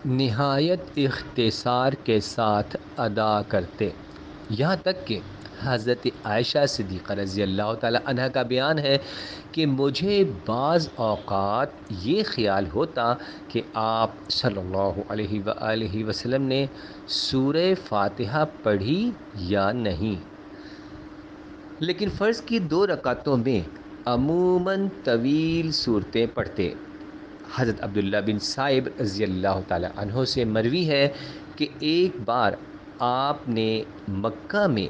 نہایت اختصار کے ساتھ ادا کرتے، یہاں تک کہ حضرت عائشہ صدیقہ رضی اللہ تعالی عنہ کا بیان ہے کہ مجھے بعض اوقات یہ خیال ہوتا کہ آپ صلی اللہ علیہ وآلہ وسلم نے سورہ فاتحہ پڑھی یا نہیں، لیکن فرض کی 2 رکعتوں میں عموماً طویل صورتیں پڑھتے۔ حضرت عبداللہ بن صائب رضی اللہ تعالی عنہ سے مروی ہے کہ ایک بار آپ نے مکہ میں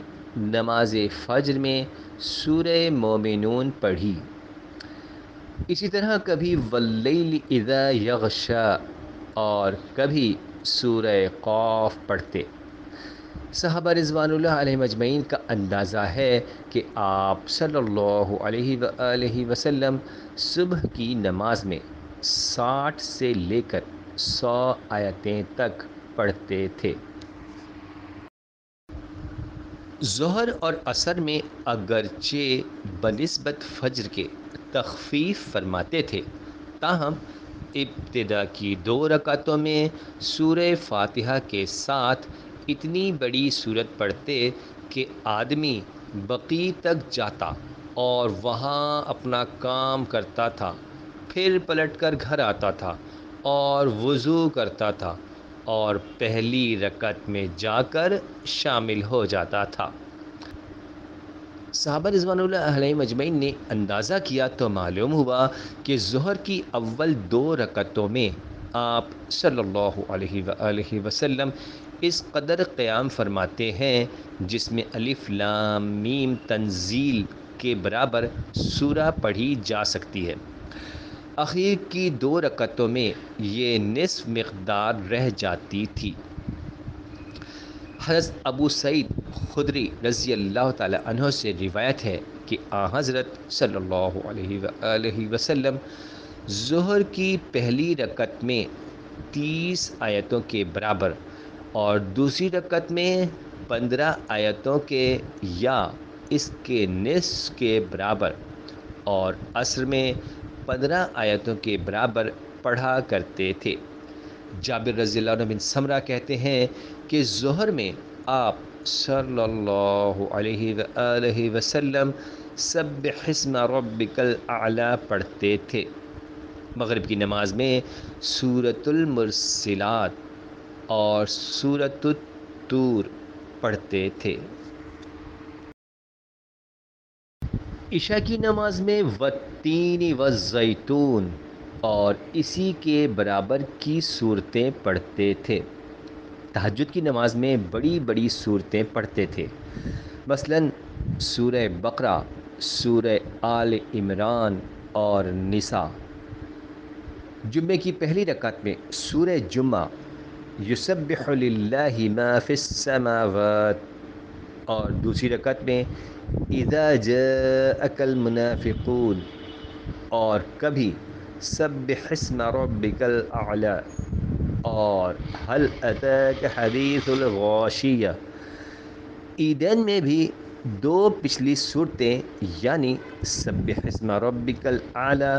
نماز فجر میں سورہ مومنون پڑھی، اسی طرح کبھی واللیل اذا یغشا اور کبھی سورہ قاف پڑھتے۔ صحابہ رضوان اللہ علیہم اجمعین کا اندازہ ہے کہ آپ صلی اللہ علیہ وآلہ وسلم صبح کی نماز میں 60 سے لے کر 100 آیتیں تک پڑھتے تھے۔ ظہر اور عصر میں اگرچہ بنسبت فجر کے تخفیف فرماتے تھے، تاہم ابتدا کی 2 رکعتوں میں سورہ فاتحہ کے ساتھ اتنی بڑی صورت پڑھتے کہ آدمی بقیع تک جاتا اور وہاں اپنا کام کرتا تھا، پھر پلٹ کر گھر آتا تھا اور وضو کرتا تھا اور پہلی رکعت میں جا کر شامل ہو جاتا تھا۔ صحابہ رضوان اللہ علیہ مجمعین نے اندازہ کیا تو معلوم ہوا کہ ظہر کی اول 2 رکعتوں میں آپ صلی اللہ علیہ وآلہ وسلم اس قدر قیام فرماتے ہیں جس میں الف لام میم تنزیل کے برابر سورہ پڑھی جا سکتی ہے۔ اخیر کی 2 رکعتوں میں یہ نصف مقدار رہ جاتی تھی۔ حضرت ابو سعید خدری رضی اللہ تعالی عنہ سے روایت ہے کہ حضرت صلی اللہ علیہ وآلہ وسلم ظہر کی پہلی رکعت میں 30 آیتوں کے برابر اور دوسری رکعت میں 15 آیتوں کے یا اس کے نصف کے برابر اور عصر میں 15 آیتوں کے برابر پڑھا کرتے تھے۔ جابر رضی اللہ عنہ بن سمرہ کہتے ہیں کہ ظہر میں آپ صلی اللہ علیہ وآلہ وسلم سبح اسم ربک الاعلی پڑھتے تھے۔ مغرب کی نماز میں سورۃ المرسلات اور سورۃ الطور پڑھتے تھے۔ عشاء کی نماز میں والتین والزیتون اور اسی کے برابر کی صورتیں پڑھتے تھے۔ تہجد کی نماز میں بڑی بڑی صورتیں پڑھتے تھے، مثلاً سورہ بقرہ، سورہ آل عمران اور نساء۔ جمعے کی پہلی رکعت میں سورہ جمعہ، یسبح للہ ما فی السماوات، اور دوسری رکعت میں اذا جاءک المنافقون اور کبھی سبح اسم ربک الاعلی اور هل اتاک حدیث الغاشیہ۔ عیدین میں بھی 2 پچھلی صورتیں یعنی سبح اسم ربک الاعلی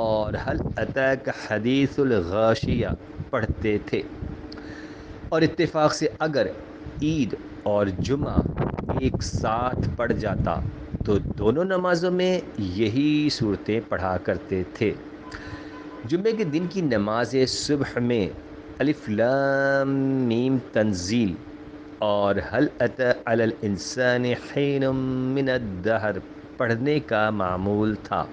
اور هل اتاک حدیث الغاشیہ پڑھتے تھے، اور اتفاق سے اگر عید اور جمعہ ایک ساتھ پڑھ جاتا تو دونوں نمازوں میں یہی صورتیں پڑھا کرتے تھے۔ جمعے کے دن کی نماز صبح میں الف لام میم تنزیل اور هل اتى علی الانسان حین من الدہر پڑھنے کا معمول تھا۔